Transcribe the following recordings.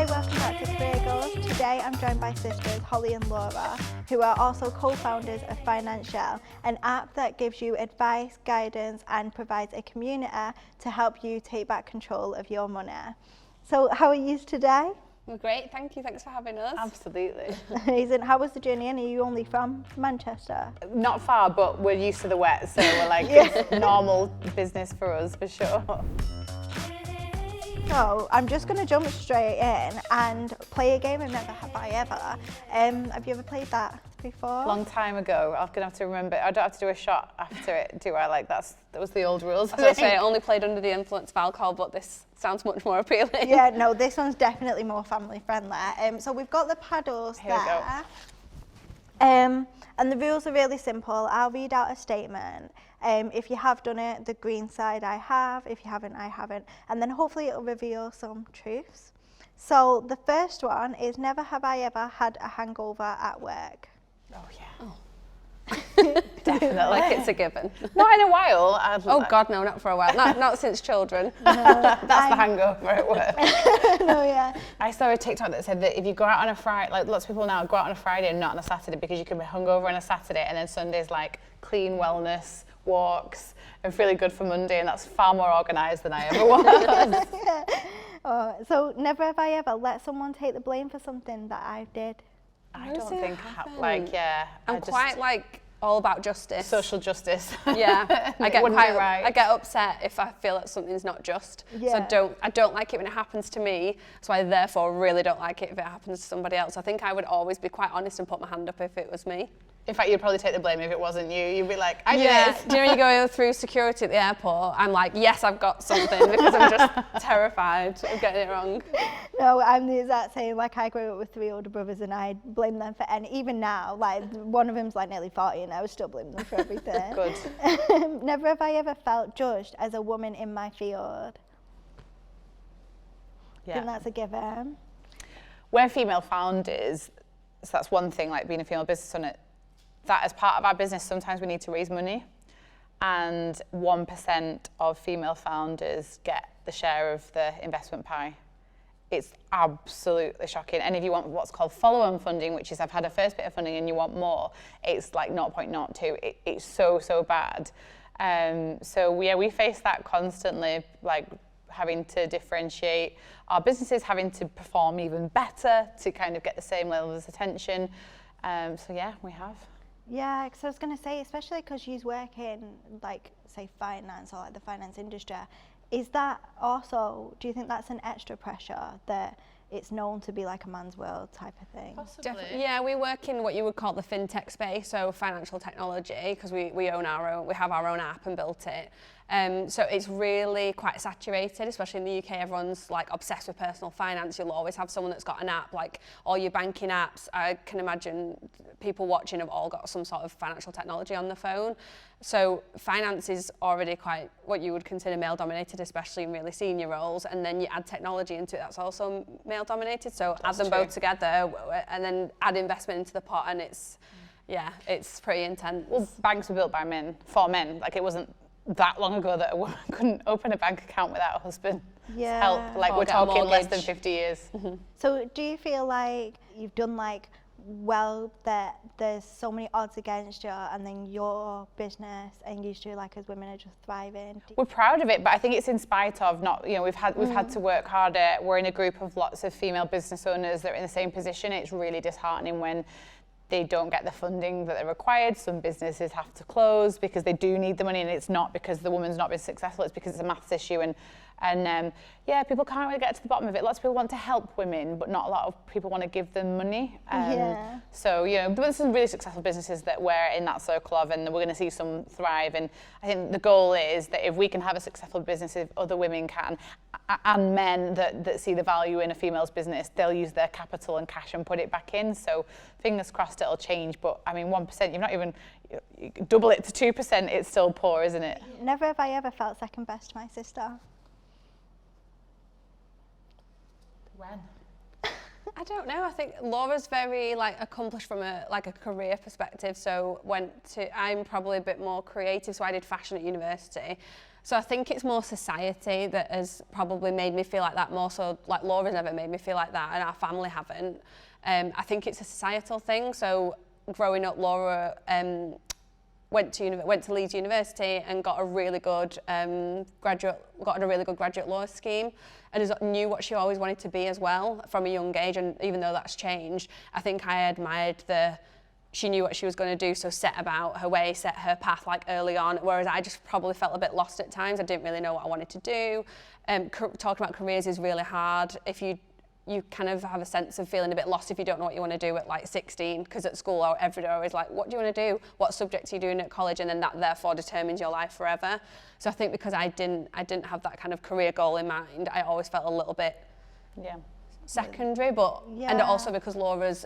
Hi, welcome back to Career Goals. Today I'm joined by sisters Holly and Laura, who are also co-founders of Financielle, an app that gives you advice, guidance and provides a community to help you take back control of your money. So how are you today? Well, great, thank you, thanks for having us. Absolutely. Amazing. How was the journey and are you only from Manchester? Not far, but we're used to the wet, so we're like, it's normal business for us, for sure. So I'm just going to jump straight in and play a game of Never Have I Ever. Have you ever played that before? Long time ago. I'm going to have to remember. I don't have to do a shot after it, do I? Like that was the old rules. I was going to say, I only played under the influence of alcohol, but this sounds much more appealing. Yeah, no, this one's definitely more family friendly. So we've got the paddles Here we go. And the rules are really simple. I'll read out a statement. If you have done it, the green side I have. If you haven't, I haven't. And then hopefully it'll reveal some truths. So the first one is, never have I ever had a hangover at work. Oh, yeah. Oh. Definitely. Like it's a given. Not in a while. Oh God, no, not for a while. Not since children. That's the hangover at work. No, yeah. I saw a TikTok that said that if you go out on a Friday, like lots of people now go out on a Friday and not on a Saturday because you can be hungover on a Saturday, and then Sunday's like clean wellness walks and really good for Monday, and that's far more organised than I ever was. Yeah. Oh, so never have I ever let someone take the blame for something that I did. I Does don't it think, happen? I'm quite like all about justice. social justice. Yeah, I get Wouldn't be quite, right. I get upset if I feel that something's not just. Yeah. So I don't like it when it happens to me. So I therefore really don't like it if it happens to somebody else. I think I would always be quite honest and put my hand up if it was me. In fact, you'd probably take the blame if it wasn't you. You'd be like, I did it. Do you know when you go through security at the airport? I'm like, yes, I've got something, because I'm just terrified of getting it wrong. No, I'm the exact same. Like, I grew up with 3 older brothers and I blame them for any. Even now, like, one of them's like nearly 40 and I was still blaming them for everything. Good. Never have I ever felt judged as a woman in my field. I think that's a given. We're female founders, so that's one thing, like being a female business owner. That as part of our business, sometimes we need to raise money, and 1% of female founders get the share of the investment pie. It's absolutely shocking. And if you want what's called follow-on funding, which is I've had a first bit of funding and you want more, it's like 0.02. It's so bad. So yeah, we face that constantly, like having to differentiate our businesses, having to perform even better to kind of get the same level of attention. So yeah, we have. Yeah, because I was going to say, especially because you work in, like, say, finance or like the finance industry, is that also, do you think that's an extra pressure that it's known to be like a man's world type of thing? Possibly. Yeah, we work in what you would call the fintech space, so financial technology, because we have our own app and built it. So it's really quite saturated, especially in the UK. Everyone's like obsessed with personal finance. You'll always have someone that's got an app, like all your banking apps. I can imagine people watching have all got some sort of financial technology on the phone. So finance is already quite what you would consider male dominated, especially in really senior roles. And then you add technology into it, that's also male dominated. So add them both together and then add investment into the pot, and it's pretty intense. Well, banks were built by men, for men. Like it wasn't that long ago that a woman couldn't open a bank account without a husband's help. Like we're talking less than 50 years. Mm-hmm. So do you feel like you've done like well that there's so many odds against you and then your business and you two like as women are just thriving? We're proud of it, but I think it's in spite of not, you know, we've had to work harder. We're in a group of lots of female business owners that are in the same position. It's really disheartening when they don't get the funding that they're required. Some businesses have to close because they do need the money, and it's not because the woman's not been successful, it's because it's a maths issue. And people can't really get to the bottom of it. Lots of people want to help women, but not a lot of people want to give them money. So, you know, there's some really successful businesses that we're in that circle of, and we're going to see some thrive. And I think the goal is that if we can have a successful business, if other women can, and men that see the value in a female's business, they'll use their capital and cash and put it back in. So fingers crossed it'll change. But I mean, 1%, you've not even, you double it to 2%, it's still poor, isn't it? Never have I ever felt second best to my sister. When? I don't know. I think Laura's very like accomplished from a career perspective. So I'm probably a bit more creative. So I did fashion at university. So I think it's more society that has probably made me feel like that more so, like Laura's never made me feel like that and our family haven't. I think it's a societal thing. So growing up, Laura went to Leeds University and got a really good graduate law scheme, and knew what she always wanted to be as well from a young age. And even though that's changed, I think I admired she knew what she was going to do, so set about her way, set her path like early on, whereas I just probably felt a bit lost at times. I didn't really know what I wanted to do. Talking about careers is really hard. If you kind of have a sense of feeling a bit lost if you don't know what you want to do at like 16, because at school every day always like, what do you want to do? What subjects are you doing at college? And then that therefore determines your life forever. So I think because I didn't have that kind of career goal in mind, I always felt a little bit secondary, and also because Laura's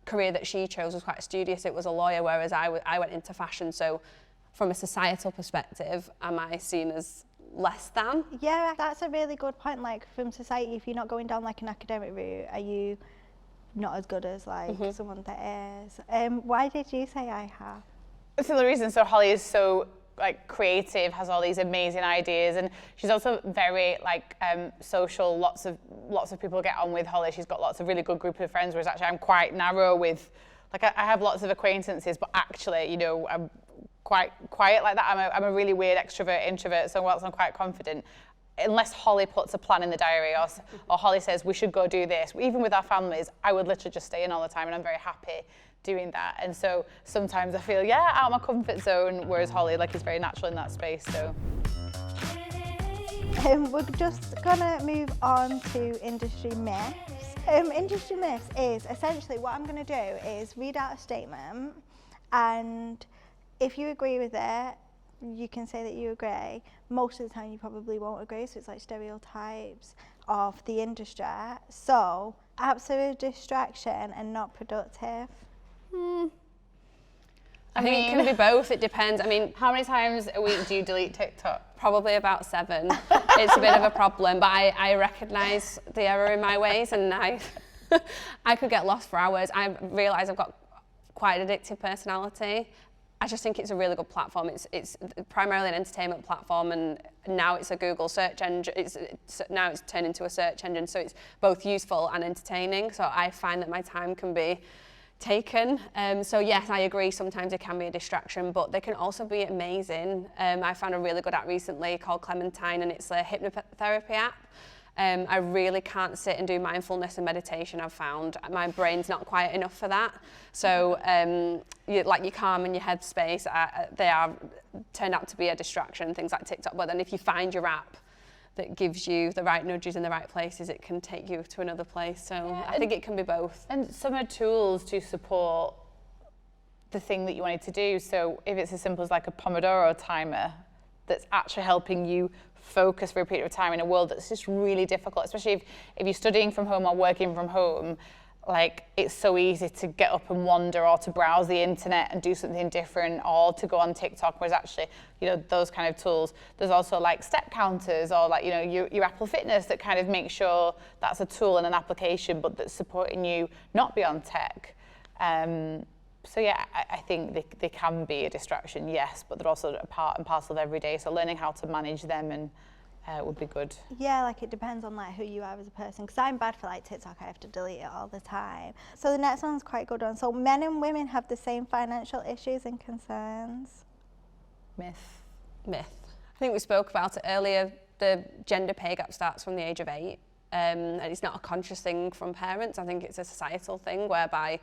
career that she chose was quite studious. It was a lawyer, whereas I went into fashion. So from a societal perspective, am I seen as less than? Yeah, that's a really good point. Like from society, if you're not going down like an academic route, are you not as good as like someone that is? Why did you say I have? So the reason, so Holly is so like creative, has all these amazing ideas, and she's also very like social. Lots of people get on with Holly. She's got lots of really good group of friends, whereas actually I'm quite narrow with, like I have lots of acquaintances, but actually, you know, I'm quite quiet like that. I'm a really weird extrovert, introvert, so whilst I'm quite confident, unless Holly puts a plan in the diary or Holly says we should go do this, even with our families, I would literally just stay in all the time, and I'm very happy doing that. And so sometimes I feel out of my comfort zone, whereas Holly like is very natural in that space. So we're just gonna move on to industry myths. Industry myths is essentially what I'm gonna do is read out a statement, and if you agree with it, you can say that you agree. Most of the time you probably won't agree, so it's like stereotypes of the industry. So, absolute distraction and not productive. I think it can be both, it depends. I mean, how many times a week do you delete TikTok? Probably about 7. It's a bit of a problem, but I recognise the error in my ways, and I could get lost for hours. I realise I've got quite an addictive personality. I just think it's a really good platform. It's primarily an entertainment platform, and now it's a Google search engine. Now it's turned into a search engine, so it's both useful and entertaining. So I find that my time can be taken. So yes, I agree, sometimes it can be a distraction, but they can also be amazing. I found a really good app recently called Clementine, and it's a hypnotherapy app. I really can't sit and do mindfulness and meditation. I've found my brain's not quiet enough for that. So your calm and your headspace, they are turned out to be a distraction, things like TikTok. But then if you find your app that gives you the right nudges in the right places, it can take you to another place. So I think it can be both. And some are tools to support the thing that you wanted to do. So if it's as simple as like a Pomodoro timer that's actually helping you focus for a period of time in a world that's just really difficult, especially if you're studying from home or working from home, like it's so easy to get up and wander or to browse the internet and do something different or to go on TikTok, whereas actually, you know, those kind of tools. There's also like step counters or like, you know, your Apple Fitness that kind of make sure that's a tool and an application, but that's supporting you not be on tech. So yeah, I think they can be a distraction, yes, but they're also a part and parcel of every day. So learning how to manage them and would be good. Yeah, like it depends on like who you are as a person. Because I'm bad for like TikTok, I have to delete it all the time. So the next one's quite a good one. So men and women have the same financial issues and concerns. Myth. I think we spoke about it earlier. The gender pay gap starts from the age of 8, and it's not a conscious thing from parents. I think it's a societal thing whereby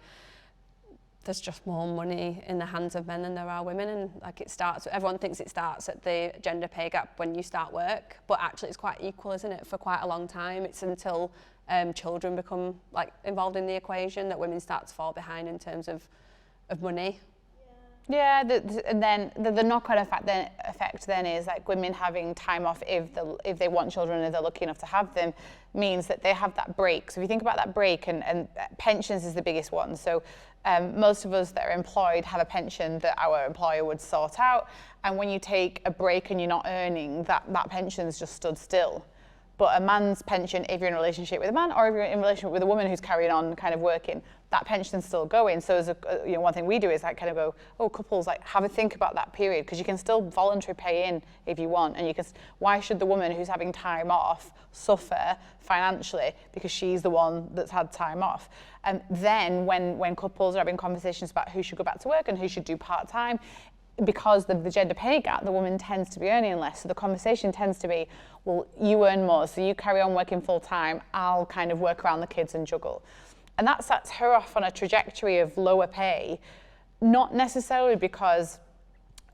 there's just more money in the hands of men than there are women, and like everyone thinks it starts at the gender pay gap when you start work, but actually it's quite equal, isn't it, for quite a long time. It's until children become like involved in the equation that women start to fall behind in terms of money. Yeah, and then the knock-on effect then is like women having time off if they want children and if they're lucky enough to have them, means that they have that break. So if you think about that break, and pensions is the biggest one. So most of us that are employed have a pension that our employer would sort out, and when you take a break and you're not earning, that pension's just stood still. But a man's pension, if you're in a relationship with a man or if you're in a relationship with a woman who's carrying on kind of working, that pension's still going. So as one thing we do is like kind of go, oh, couples, like have a think about that period, because you can still voluntary pay in if you want, and why should the woman who's having time off suffer financially because she's the one that's had time off? And then when couples are having conversations about who should go back to work and who should do part-time, because of the gender pay gap, the woman tends to be earning less. So the conversation tends to be, well, you earn more, so you carry on working full time, I'll kind of work around the kids and juggle. And that sets her off on a trajectory of lower pay, not necessarily because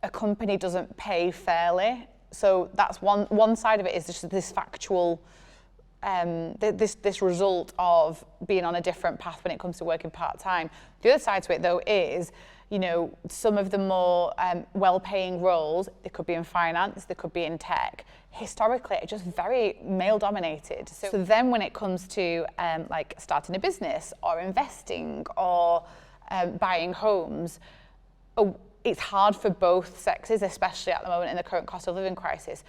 a company doesn't pay fairly. So that's one side of it, is just this factual, this result of being on a different path when it comes to working part-time. The other side to it, though, is, you know, some of the more well-paying roles, they could be in finance, they could be in tech, historically are just very male-dominated. So then when it comes to like starting a business or investing or buying homes, it's hard for both sexes, especially at the moment in the current cost of living crisis.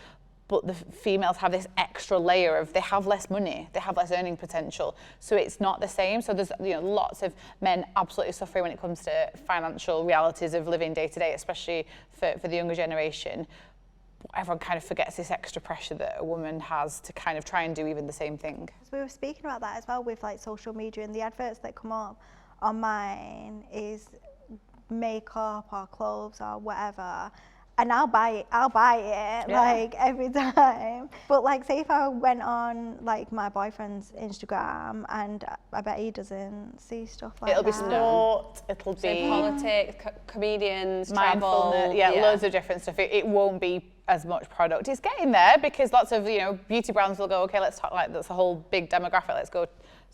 But the females have this extra layer of, they have less money, they have less earning potential, so it's not the same. So there's, you know, lots of men absolutely suffering when it comes to financial realities of living day to day, especially for the younger generation. But everyone kind of forgets this extra pressure that a woman has to kind of try and do even the same thing. We were speaking about that as well with like social media, and the adverts that come up on mine is makeup or clothes or whatever. And I'll buy it yeah. Like every time. But like, say if I went on like my boyfriend's Instagram, and I bet he doesn't see stuff like it'll that. It'll be sport, it'll be politics, comedians, mindfulness, travel. yeah, loads of different stuff. It won't be as much product. It's getting there, because lots of, you know, beauty brands will go, okay, let's talk, like that's a whole big demographic, let's go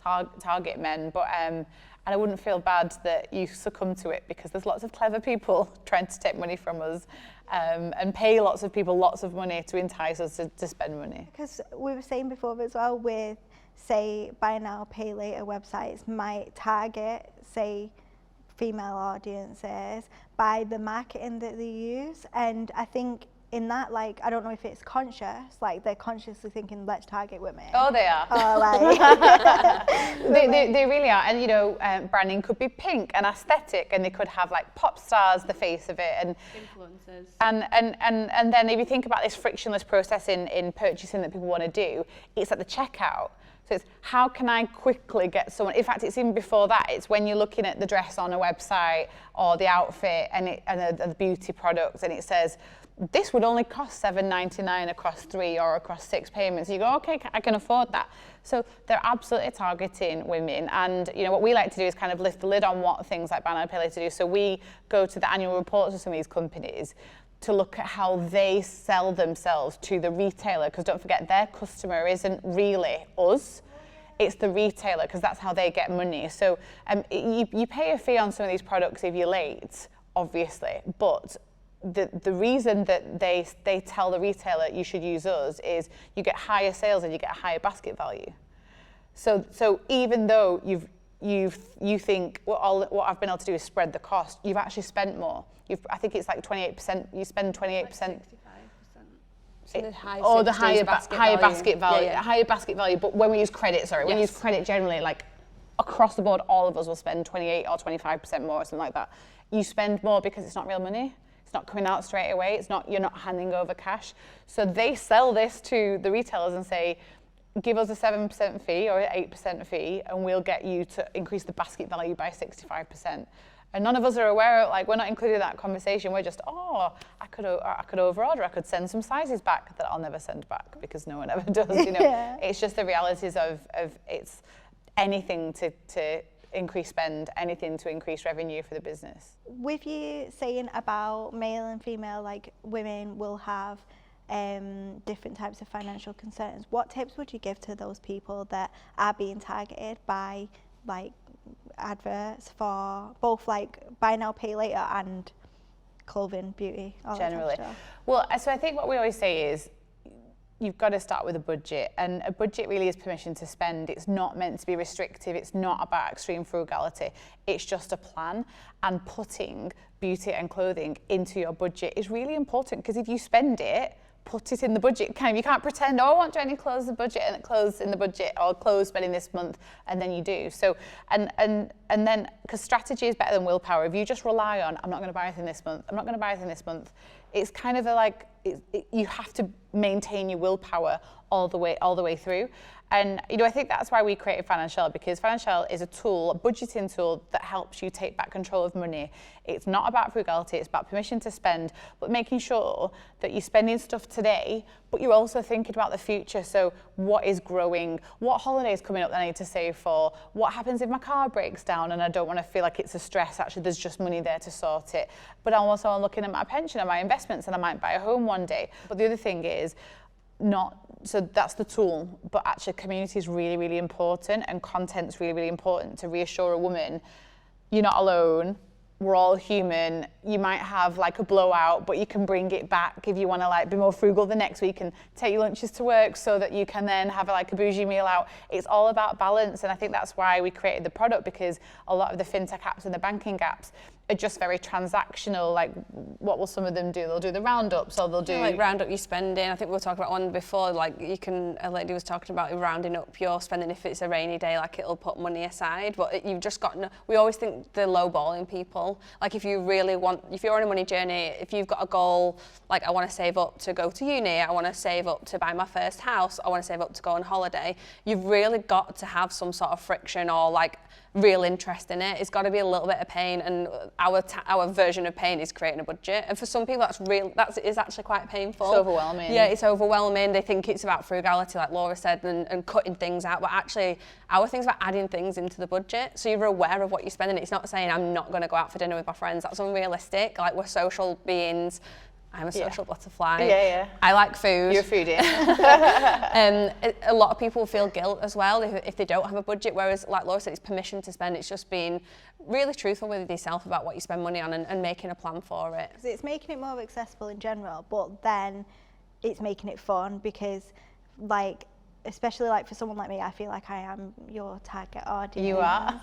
target men. But and I wouldn't feel bad that you succumb to it, because there's lots of clever people trying to take money from us, and pay lots of people lots of money to entice us to spend money. Because we were saying before as well, with say buy now pay later websites might target say female audiences by the marketing that they use, and I think in that, like, I don't know if it's conscious, like they're consciously thinking, let's target women. Oh, they are. Or like, they really are. And, you know, branding could be pink and aesthetic, and they could have like pop stars, the face of it, and influencers. And then if you think about this frictionless process in purchasing that people want to do, it's at the checkout. So it's, how can I quickly get someone? In fact, it's even before that. It's when you're looking at the dress on a website or the outfit and the beauty products, and it says, this would only cost $7.99 across 3 or across 6 payments. You go, okay, I can afford that. So they're absolutely targeting women. And you know what we like to do is kind of lift the lid on what things like Buy Now Pay Later do. So we go to the annual reports of some of these companies to look at how they sell themselves to the retailer, because don't forget, their customer isn't really us. It's the retailer, because that's how they get money. So you pay a fee on some of these products if you're late, obviously, but the reason that they tell the retailer you should use us is you get higher sales and you get a higher basket value. So even though you think, well, what I've been able to do is spread the cost, you've actually spent more. I think it's like 28%. You spend 28%. Or the higher basket value. Yeah. Higher basket value. But when we use credit, when we use credit generally, like across the board, all of us will spend 28 or 25% more or something like that. You spend more because it's not real money. It's not coming out straight away. You're not handing over cash. So they sell this to the retailers and say, give us a 7% fee or an 8% fee, and we'll get you to increase the basket value by 65%. And none of us are aware of, like, we're not included in that conversation. We're just, I could overorder. I could send some sizes back that I'll never send back, because no one ever does, you know. Yeah. It's just the realities of it's anything to increase spend, anything to increase revenue for the business. With you saying about male and female, like women will have different types of financial concerns, what tips would you give to those people that are being targeted by like adverts for both like buy now pay later and clothing, beauty, all generally? That type of stuff? Well, so I think what we always say is you've got to start with a budget, and a budget really is permission to spend. It's not meant to be restrictive. It's not about extreme frugality. It's just a plan, and putting beauty and clothing into your budget is really important, because if you spend it, put it in the budget. Kind of, you can't pretend, oh, I want to only close the budget and close in the budget, or close spending this month, and then you do. So, and then, because strategy is better than willpower. If you just rely on, I'm not going to buy anything this month, I'm not going to buy anything this month, it's kind of you have to maintain your willpower all the way through. And I think that's why we created Financielle, because Financielle is a tool, a budgeting tool that helps you take back control of money. It's not about frugality, it's about permission to spend, but making sure that you're spending stuff today, but you're also thinking about the future. So what is growing? What holidays coming up that I need to save for? What happens if my car breaks down and I don't want to feel like it's a stress? Actually, there's just money there to sort it. But I'm also looking at my pension and my investments, and I might buy a home one day. But the other thing is, so that's the tool, but actually community is really, really important, and content's really, really important to reassure a woman, you're not alone, we're all human, you might have like a blowout, but you can bring it back if you want to like be more frugal the next week and take your lunches to work so that you can then have like a bougie meal out. It's all about balance, and I think that's why we created the product, because a lot of the fintech apps and the banking apps are just very transactional. Like, what will some of them do? They'll do the roundups, or they'll do like round up your spending. I think we were talking about one before, like a lady was talking about rounding up your spending. If it's a rainy day, like it'll put money aside, but you've just got we always think they're lowballing people. Like if you're on a money journey, if you've got a goal, like I want to save up to go to uni, I want to save up to buy my first house, I want to save up to go on holiday, you've really got to have some sort of friction or like real interest in it. It's got to be a little bit of pain, and our version of pain is creating a budget. And for some people, that is actually quite painful. It's overwhelming. Yeah, it's overwhelming. They think it's about frugality, like Laura said, and cutting things out. But actually, our thing's about adding things into the budget, so you're aware of what you're spending. It's not saying I'm not going to go out for dinner with my friends. That's unrealistic. Like, we're social beings. I'm a social butterfly. Yeah. I like food. You're a foodie. A lot of people feel guilt as well if they don't have a budget, whereas, like Laura said, it's permission to spend. It's just being really truthful with yourself about what you spend money on and making a plan for it. It's making it more accessible in general, but then it's making it fun, because, like, especially like for someone like me, I feel like I am your target audience. You are.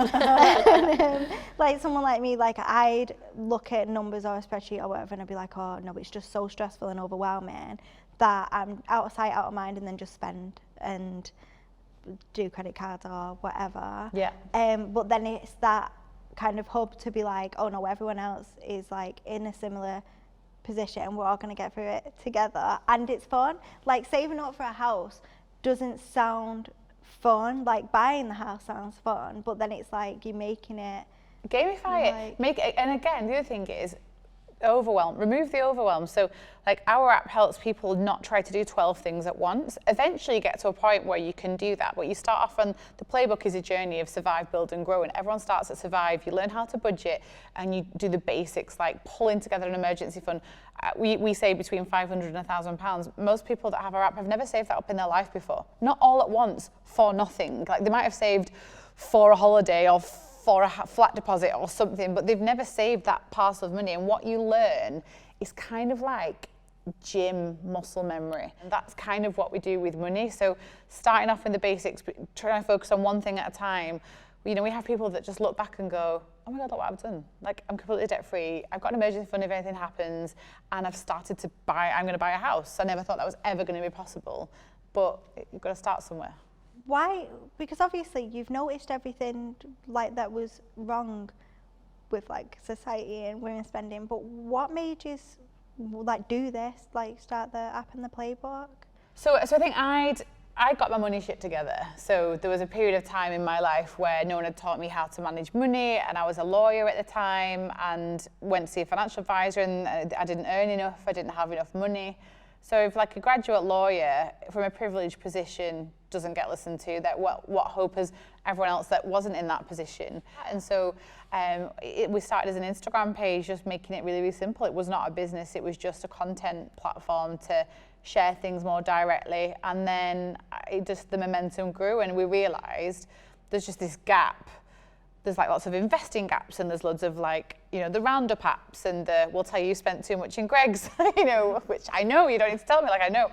Like someone like me, like I'd look at numbers or a spreadsheet or whatever and I'd be like, oh no, it's just so stressful and overwhelming that I'm out of sight, out of mind, and then just spend and do credit cards or whatever. Yeah. But then it's that kind of hub to be like, oh no, everyone else is like in a similar position and we're all going to get through it together, and it's fun. Like saving up for a house doesn't sound fun. Like buying the house sounds fun, but then it's like you're making it, gamify it, make it. And again, the other thing is remove the overwhelm. So like our app helps people not try to do 12 things at once. Eventually you get to a point where you can do that, but you start off on the playbook is a journey of survive, build and grow, and everyone starts at survive. You learn how to budget and you do the basics like pulling together an emergency fund. We say between 500 and £1,000. Most people that have our app have never saved that up in their life before. Not all at once for nothing. Like they might have saved for a holiday or for a flat deposit or something, but they've never saved that parcel of money. And what you learn is kind of like gym muscle memory. And that's kind of what we do with money. So starting off with the basics, trying to focus on one thing at a time. You know, we have people that just look back and go, oh my God, look what I've done. Like, I'm completely debt free. I've got an emergency fund if anything happens. And I've started to I'm going to buy a house. I never thought that was ever going to be possible. But you've got to start somewhere. Why? Because obviously you've noticed everything like that was wrong with like society and women spending, but what made you like do this, like start the app and the playbook? So I think I got my money shit together. So there was a period of time in my life where no one had taught me how to manage money, and I was a lawyer at the time and went to see a financial advisor, and I didn't earn enough, I didn't have enough money. So if like a graduate lawyer from a privileged position doesn't get listened to, that what hope has everyone else that wasn't in that position? And so we started as an Instagram page, just making it really, really simple. It was not a business, it was just a content platform to share things more directly. And then the momentum grew, and we realized there's just this gap. There's like lots of investing gaps, and there's loads of like, you know, the roundup apps and we'll tell you spent too much in Greg's, you know, which I know, you don't need to tell me, like I know.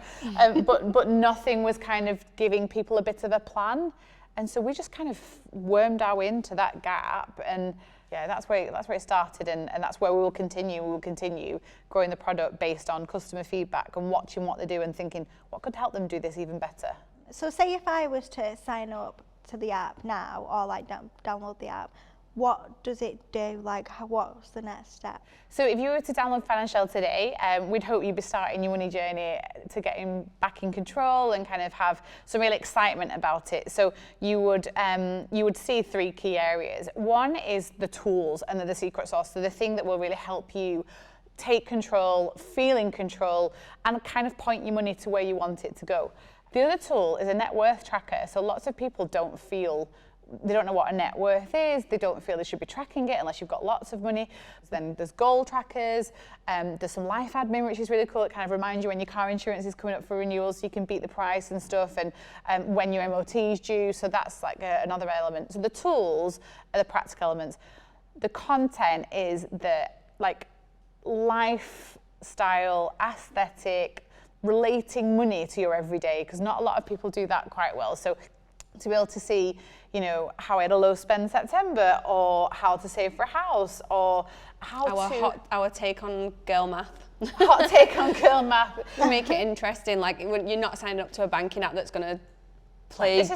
But nothing was kind of giving people a bit of a plan. And so we just kind of wormed our way into that gap. And that's where it started, and that's where we will continue. We will continue growing the product based on customer feedback and watching what they do and thinking what could help them do this even better. So say if I was to sign up to the app now, or like download the app, what does it do? Like, what's the next step? So if you were to download Financielle today, we'd hope you'd be starting your money journey to getting back in control and kind of have some real excitement about it. So you would see 3 key areas. One is the tools, and they're the secret sauce. So the thing that will really help you take control, feel in control, and kind of point your money to where you want it to go. The other tool is a net worth tracker. So lots of people they don't know what a net worth is. They don't feel they should be tracking it unless you've got lots of money. So then there's goal trackers. There's some life admin, which is really cool. It kind of reminds you when your car insurance is coming up for renewal, so you can beat the price and stuff, and when your MOT is due. So that's like another element. So the tools are the practical elements. The content is the like lifestyle, aesthetic, relating money to your everyday, because not a lot of people do that quite well. So to be able to see, how I had a low spend September, or how to save for a house, or our take on girl math. Hot take on girl math. Make it interesting. Like when you're not signing up to a banking app that's going to plague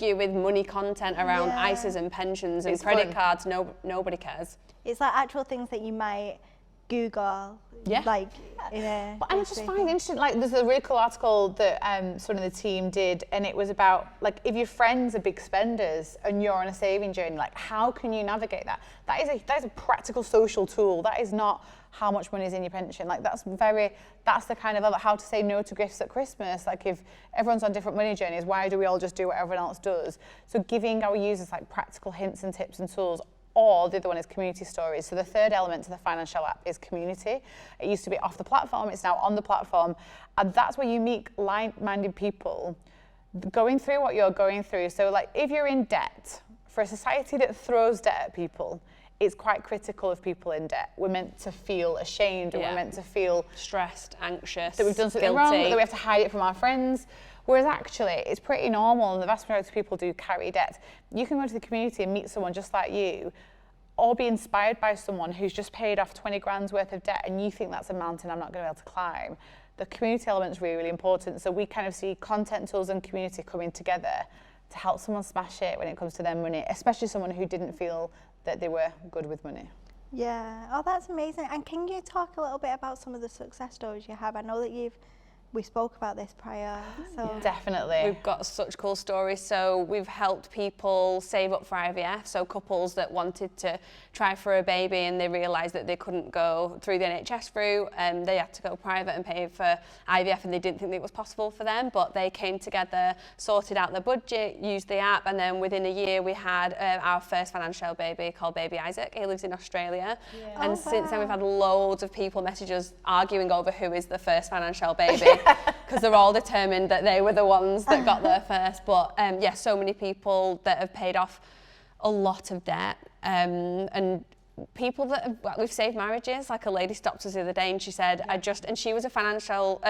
you with money content around ISAs and pensions and credit cards. Nobody cares. It's like actual things that you might Google. Like in a. And I just find it interesting. Like there's a really cool article that some of the team did, and it was about like if your friends are big spenders and you're on a saving journey, like how can you navigate that? That is a practical social tool. That is not how much money is in your pension. Like that's the kind of how to say no to gifts at Christmas. Like if everyone's on different money journeys, why do we all just do what everyone else does? So giving our users like practical hints and tips and tools. Or the other one is community stories. So the third element to the Financielle app is community. It used to be off the platform, it's now on the platform. And that's where you meet like-minded people going through what you're going through. So like if you're in debt, for a society that throws debt at people, it's quite critical of people in debt. We're meant to feel ashamed, and we're meant to feel stressed, anxious, that we've done something wrong, that we have to hide it from our friends. Whereas actually, it's pretty normal, and the vast majority of people do carry debt. You can go to the community and meet someone just like you, or be inspired by someone who's just paid off 20 grand's worth of debt, and you think that's a mountain I'm not going to be able to climb. The community element is really, really important. So we kind of see content, tools, and community coming together to help someone smash it when it comes to their money, especially someone who didn't feel that they were good with money. Yeah, oh, that's amazing. And can you talk a little bit about some of the success stories you have? I know that we spoke about this prior. So. Yeah. Definitely. We've got such cool stories. So we've helped people save up for IVF. So couples that wanted to try for a baby and they realised that they couldn't go through the NHS route, and they had to go private and pay for IVF, and they didn't think it was possible for them, but they came together, sorted out the budget, used the app, and then within a year we had our first Financielle baby called baby Isaac. He lives in Australia. Yeah. And since then we've had loads of people message us arguing over who is the first Financielle baby. Because they're all determined that they were the ones that got there first. But so many people that have paid off a lot of debt, and people that we've saved marriages. Like a lady stopped us the other day and she said, and she was a financial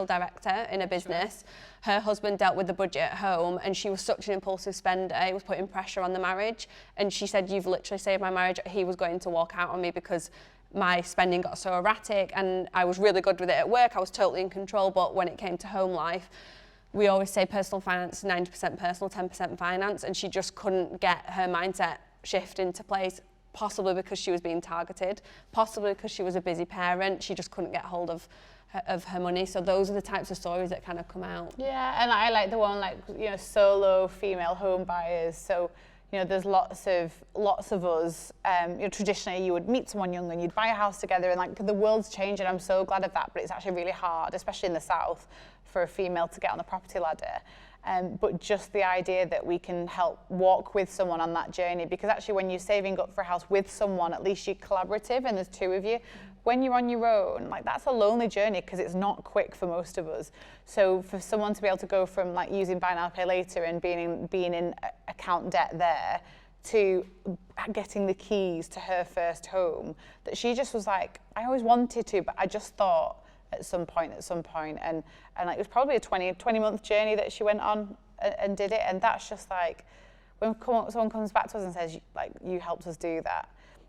director in a business. Sure. Her husband dealt with the budget at home, and she was such an impulsive spender. It was putting pressure on the marriage. And she said, "You've literally saved my marriage." He was going to walk out on me because my spending got so erratic, and I was really good with it at work. I was totally in control, but when it came to home life, we always say personal finance, 90% personal, 10% finance, and she just couldn't get her mindset shift into place, possibly because she was being targeted, possibly because she was a busy parent. She just couldn't get hold of her money. So those are the types of stories that kind of come out. Yeah, and I like the one solo female home buyers. So there's lots of us. Traditionally, you would meet someone young and you'd buy a house together, and the world's changing. I'm so glad of that, but it's actually really hard, especially in the South, for a female to get on the property ladder. But just the idea that we can help walk with someone on that journey, because actually when you're saving up for a house with someone, at least you're collaborative and there's two of you. When you're on your own, that's a lonely journey because it's not quick for most of us. So for someone to be able to go from using buy now, pay later and being in account debt there to getting the keys to her first home, that she just was like, I always wanted to, but I just thought at some point, and it was probably a 20-month journey that she went on and did it, and that's just when someone comes back to us and says, like, you helped us do that,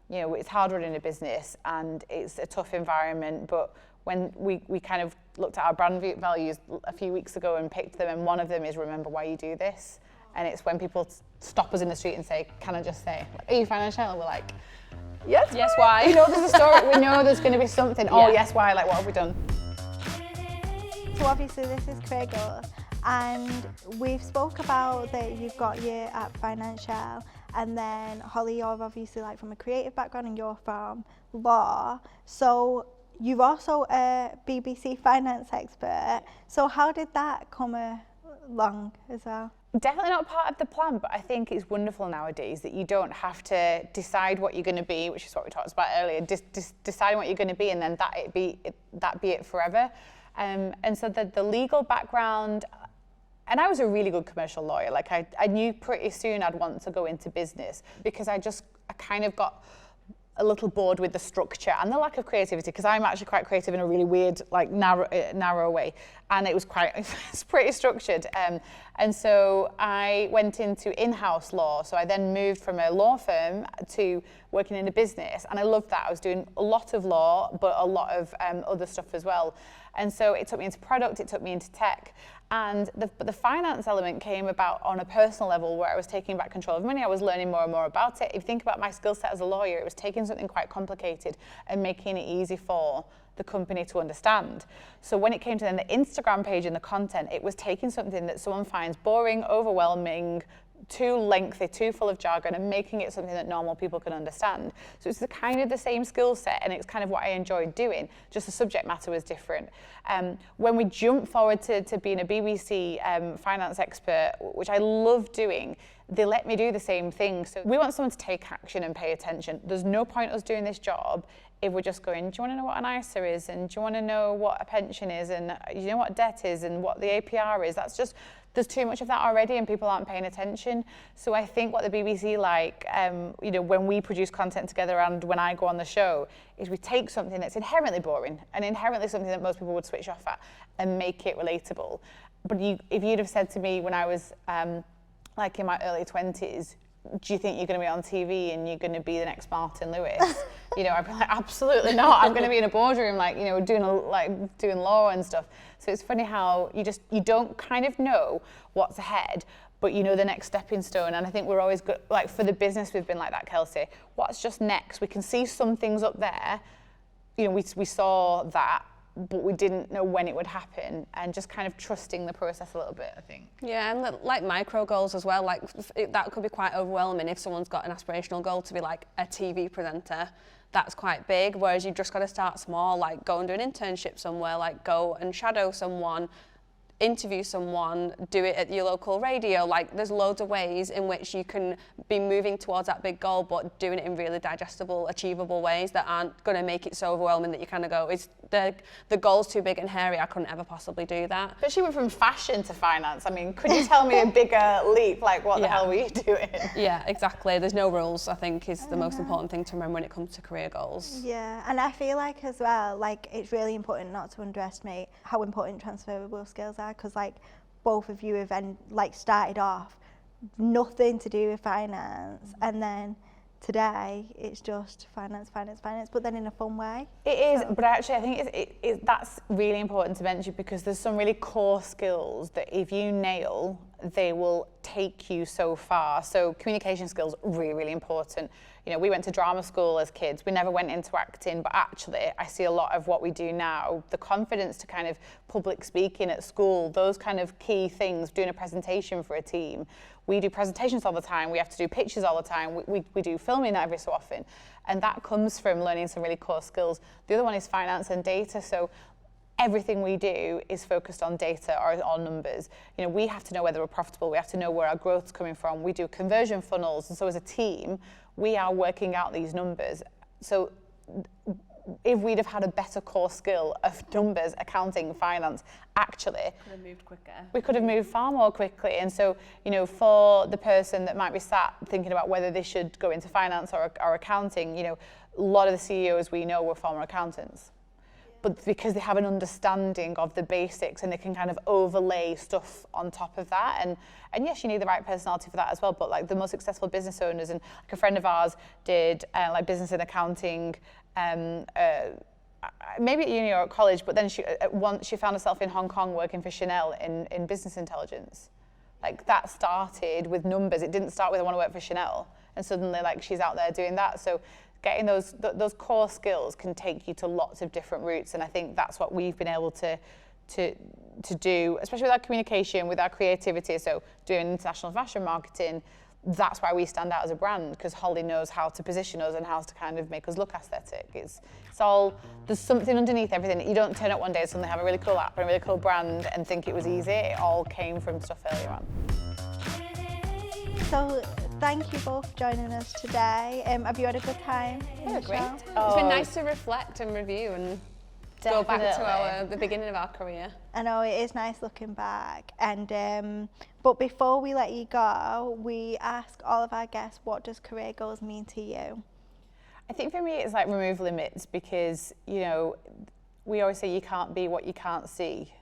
you know, it's hard running a business and it's a tough environment, but when we kind of looked at our brand values a few weeks ago and picked them, and one of them is remember why you do this. And it's when people stop us in the street and say, can I just say, like, are you Financielle? And we're like, yes, why? We know there's a story, we know there's going to be something. Yeah. Oh, yes, why? Like, what have we done? So obviously this is career goals, and we've spoke about that you've got your at Financielle, and then Holly, you're obviously like from a creative background and you're from law. So you're also a BBC finance expert. So how did that come along as well? Definitely not part of the plan, but I think it's wonderful nowadays that you don't have to decide what you're going to be, which is what we talked about earlier. Deciding what you're going to be, and then that be it forever. And so the legal background, and I was a really good commercial lawyer. Like I knew pretty soon I'd want to go into business because I kind of got a little bored with the structure and the lack of creativity, because I'm actually quite creative in a really weird, like narrow way, and it's pretty structured. And so I went into in-house law. So I then moved from a law firm to working in a business, and I loved that. I was doing a lot of law, but a lot of other stuff as well. And so it took me into product, it took me into tech. And the finance element came about on a personal level where I was taking back control of money. I was learning more and more about it. If you think about my skill set as a lawyer, it was taking something quite complicated and making it easy for the company to understand. So when it came to then the Instagram page and the content, it was taking something that someone finds boring, overwhelming, too lengthy, too full of jargon, and making it something that normal people can understand. So it's kind of the same skill set, and it's kind of what I enjoyed doing, just the subject matter was different. When we jump forward to being a BBC finance expert, which I love doing, they let me do the same thing. So we want someone to take action and pay attention. There's no point us doing this job if we're just going, do you want to know what an ISA is? And do you want to know what a pension is? And you know what debt is and what the APR is? That's just, there's too much of that already and people aren't paying attention. So I think what the BBC like, you know, when we produce content together and when I go on the show, is we take something that's inherently boring and inherently something that most people would switch off at and make it relatable. But if you'd have said to me when I was like in my early 20s, do you think you're going to be on TV and you're going to be the next Martin Lewis? You know, I'd be like, absolutely not. I'm going to be in a boardroom, like, you know, doing law and stuff. So it's funny how you don't kind of know what's ahead, but you know the next stepping stone. And I think we're always good, like for the business, we've been like that, Kelsey. What's just next? We can see some things up there. You know, we saw that, but we didn't know when it would happen, and just kind of trusting the process a little bit, I think. Yeah, and like micro goals as well, like that could be quite overwhelming if someone's got an aspirational goal to be like a TV presenter. That's quite big, whereas you've just got to start small, like go and do an internship somewhere, like go and shadow someone, interview someone, do it at your local radio. Like there's loads of ways in which you can be moving towards that big goal, but doing it in really digestible, achievable ways that aren't going to make it so overwhelming that you kind of go, is the goal's too big and hairy, I couldn't ever possibly do that. But she went from fashion to finance. I mean, could you tell me a bigger leap? Like, what the hell were you doing? Yeah, exactly. There's no rules, I think, is the most important thing to remember when it comes to career goals. Yeah, and I feel like as well, like it's really important not to underestimate how important transferable skills are, because like both of you have started off nothing to do with finance, and then today it's just finance, but then in a fun way. It is, but actually I think that's really important to mention, because there's some really core skills that if you nail, they will take you so far. So communication skills, really, really important. You know, we went to drama school as kids. We never went into acting, but actually I see a lot of what we do now, the confidence to kind of public speaking at school, those kind of key things, doing a presentation for a team. We do presentations all the time. We have to do pictures all the time. We do filming every so often. And that comes from learning some really core skills. The other one is finance and data. So everything we do is focused on data or on numbers. You know, we have to know whether we're profitable. We have to know where our growth's coming from. We do conversion funnels. And so as a team, we are working out these numbers. So if we'd have had a better core skill of numbers, accounting, finance, actually, Could have moved quicker. We could have moved far more quickly. And so, you know, for the person that might be sat thinking about whether they should go into finance or accounting, you know, a lot of the CEOs we know were former accountants. but because they have an understanding of the basics and they can kind of overlay stuff on top of that. And yes, you need the right personality for that as well, but like the most successful business owners, and like a friend of ours did like business and accounting, maybe at uni or at college, but then she found herself in Hong Kong working for Chanel in business intelligence. Like that started with numbers. It didn't start with I want to work for Chanel, and suddenly like she's out there doing that. So getting those core skills can take you to lots of different routes, and I think that's what we've been able to do, especially with our communication, with our creativity. So doing international fashion marketing, that's why we stand out as a brand, because Holly knows how to position us and how to kind of make us look aesthetic. It's all, there's something underneath everything. You don't turn up one day and suddenly have a really cool app and a really cool brand and think it was easy. It all came from stuff earlier on. So thank you both for joining us today. Have you had a good time? Yeah, great. It's been nice to reflect and review and go back to the beginning of our career. I know, it is nice looking back. And but before we let you go, we ask all of our guests, what does career goals mean to you? I think for me it's like remove limits, because, you know, we always say you can't be what you can't see.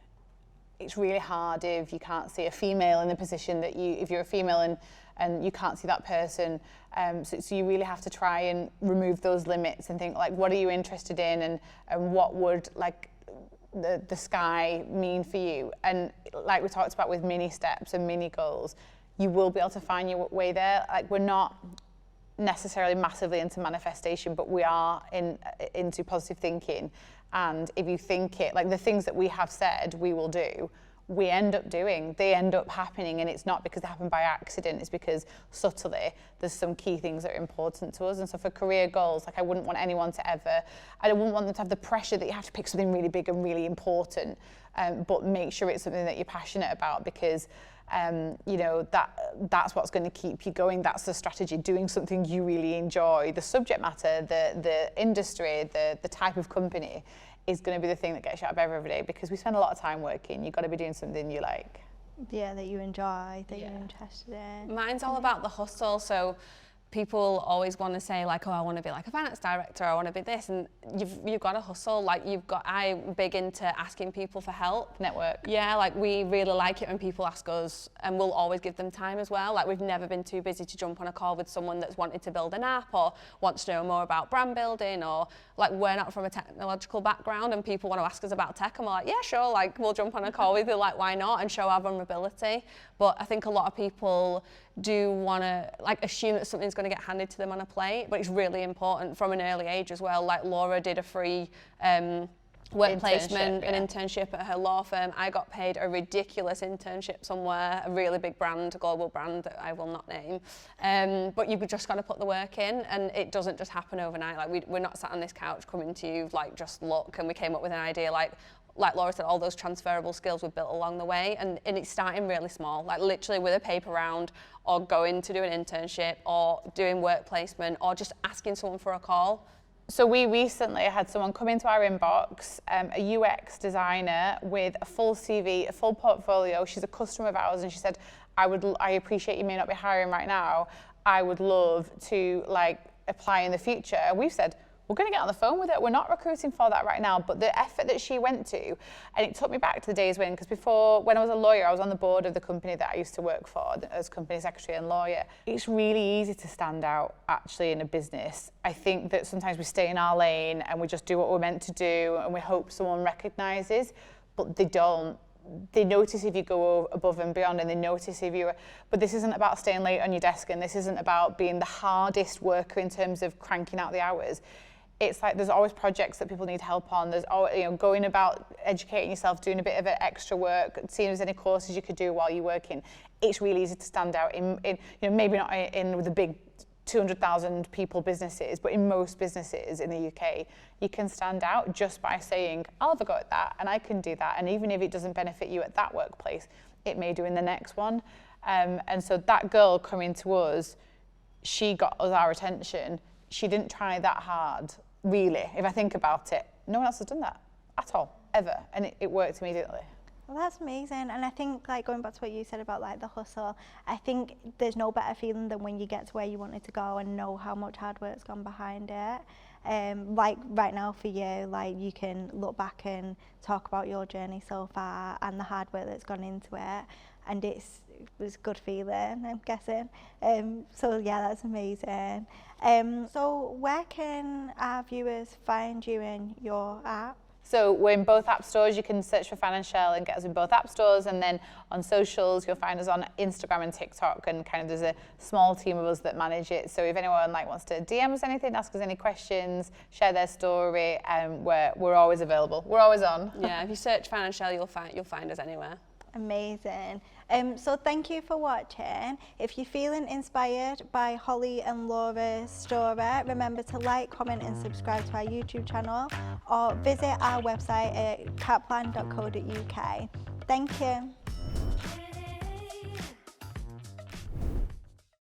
It's really hard if you can't see a female in the position that if you're a female and you can't see that person. So you really have to try and remove those limits and think like, what are you interested in, and what would like the sky mean for you? And like we talked about with mini steps and mini goals, you will be able to find your way there. Like we're not necessarily massively into manifestation, but we are into positive thinking. And if you think it, like the things that we have said we will do, we end up doing, they end up happening, and it's not because they happen by accident, it's because subtly there's some key things that are important to us. And so for career goals, like I wouldn't want anyone to I wouldn't want them to have the pressure that you have to pick something really big and really important, but make sure it's something that you're passionate about, because you know, that's what's going to keep you going. That's the strategy, doing something you really enjoy. The subject matter, the industry, the type of company is going to be the thing that gets you out of bed every day, because we spend a lot of time working. You've got to be doing something you like. Yeah, that you enjoy, that you're interested in. Mine's all about the hustle. So people always want to say like, oh, I want to be like a finance director, I want to be this, and you've got to hustle. Like I'm big into asking people for help. Network. Yeah, like we really like it when people ask us, and we'll always give them time as well. Like we've never been too busy to jump on a call with someone that's wanted to build an app or wants to know more about brand building, or like we're not from a technological background and people want to ask us about tech, and we're like, yeah, sure, like we'll jump on a call with you, like why not, and show our vulnerability. But I think a lot of people do want to like assume that something's going to get handed to them on a plate, but it's really important from an early age as well. Like Laura did a free work placement, an internship at her law firm. I got paid a ridiculous internship somewhere, a really big brand, a global brand that I will not name. But you've just got to put the work in, and it doesn't just happen overnight. Like we're not sat on this couch coming to you like just look, and we came up with an idea. Like Laura said, all those transferable skills were built along the way, and it's starting really small, like literally with a paper round, or going to do an internship, or doing work placement, or just asking someone for a call. So we recently had someone come into our inbox, a UX designer with a full CV, a full portfolio. She's a customer of ours, and she said, I appreciate you may not be hiring right now. I would love to like apply in the future. And we've said, we're going to get on the phone with it. We're not recruiting for that right now, but the effort that she went to, and it took me back to the days because before, when I was a lawyer, I was on the board of the company that I used to work for as company secretary and lawyer. It's really easy to stand out actually in a business. I think that sometimes we stay in our lane and we just do what we're meant to do, and we hope someone recognises, but they don't. They notice if you go above and beyond, and they notice if you, but this isn't about staying late on your desk, and this isn't about being the hardest worker in terms of cranking out the hours. It's like there's always projects that people need help on. There's always, going about educating yourself, doing a bit of extra work, seeing if there's any courses you could do while you're working. It's really easy to stand out in maybe not in the big 200,000 people businesses, but in most businesses in the UK, you can stand out just by saying, I'll have a go at that, and I can do that. And even if it doesn't benefit you at that workplace, it may do in the next one. And so that girl coming to us, she got us our attention. She didn't try that hard. Really, if I think about it, no one else has done that at all, ever, and it worked immediately. Well, that's amazing. And I think, like, going back to what you said about like the hustle, I think there's no better feeling than when you get to where you wanted to go and know how much hard work's gone behind it. like right now for you, like you can look back and talk about your journey so far and the hard work that's gone into it, and it was a good feeling, I'm guessing. So yeah, that's amazing. So where can our viewers find you in your app? So we're in both app stores. You can search for Financielle and get us in both app stores. And then on socials, you'll find us on Instagram and TikTok. And kind of there's a small team of us that manage it. So if anyone like wants to DM us anything, ask us any questions, share their story, we're always available. We're always on. Yeah, if you search Financielle, you'll find us anywhere. Amazing. So thank you for watching. If you're feeling inspired by Holly and Laura's story, remember to like, comment and subscribe to our YouTube channel, or visit our website at kaplan.co.uk. Thank you.